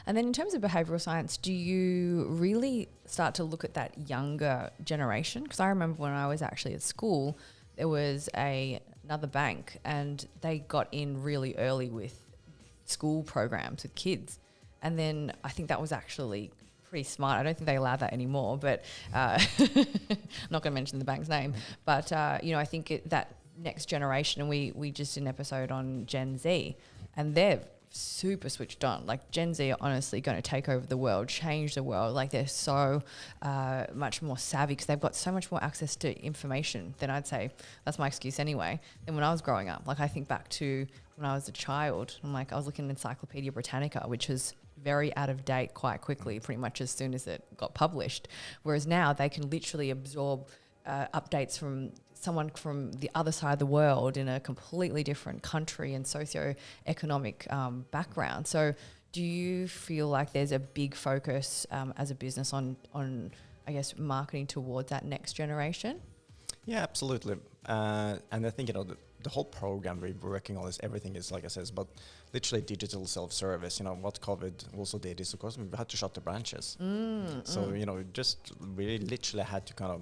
And then in terms of behavioural science, do you really start to look at that younger generation? Because I remember when I was actually at school, there was another bank and they got in really early with school programs with kids. And then I think that was actually pretty smart. I don't think they allow that anymore, but I'm not going to mention the bank's name. But, I think that next generation, and we just did an episode on Gen Z, and they're super switched on. Like Gen Z are honestly going to take over the world, change the world. Like they're so much more savvy because they've got so much more access to information than I'd say, that's my excuse anyway, than when I was growing up. Like I think back to when I was a child, I was looking at Encyclopedia Britannica, which was very out of date quite quickly, pretty much as soon as it got published. Whereas now they can literally absorb updates from someone from the other side of the world in a completely different country and socio-economic background. So do you feel like there's a big focus as a business on, I guess, marketing towards that next generation? Yeah, absolutely. And I think, the whole program we're working on is everything is, like I said, but literally digital self-service. What COVID also did is, of course, we had to shut the branches. So, just really literally had to kind of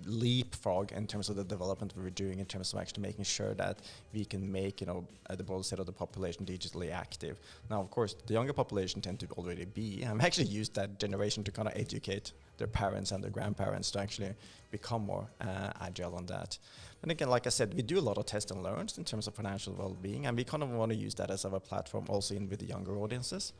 leapfrog in terms of the development we were doing in terms of actually making sure that we can make, the broad set of the population digitally active. Now, of course, the younger population tend to already be, I've actually used that generation to kind of educate their parents and their grandparents to actually become more agile on that. And again, like I said, we do a lot of test and learns in terms of financial well-being, and we kind of want to use that as our platform also in with the younger audiences.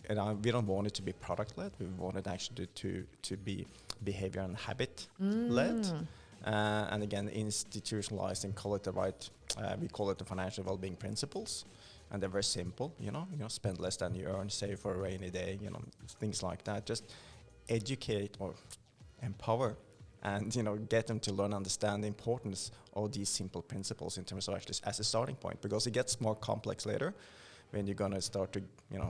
And we don't want it to be product-led. We want it actually to be behavior and habit-led. And again, institutionalized and call it the right, we call it the financial well-being principles. And they're very simple, spend less than you earn, save for a rainy day, things like that. Just educate or empower and, get them to learn and understand the importance of these simple principles in terms of actually as a starting point, because it gets more complex later when you're going to start to,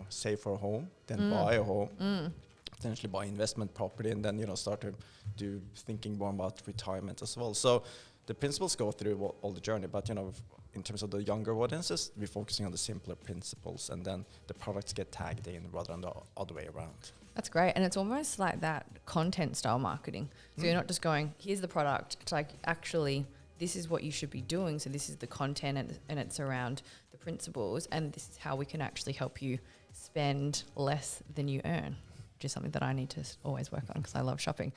save for a home, then buy a home, potentially buy investment property, and then, start to do thinking more about retirement as well. So the principles go through all the journey, but, in terms of the younger audiences, we're focusing on the simpler principles, and then the products get tagged in rather than the other way around. That's great. And it's almost like that content style marketing. So you're not just going, here's the product. It's like, actually, this is what you should be doing. So this is the content and it's around the principles. And this is how we can actually help you spend less than you earn, which is something that I need to always work on because I love shopping.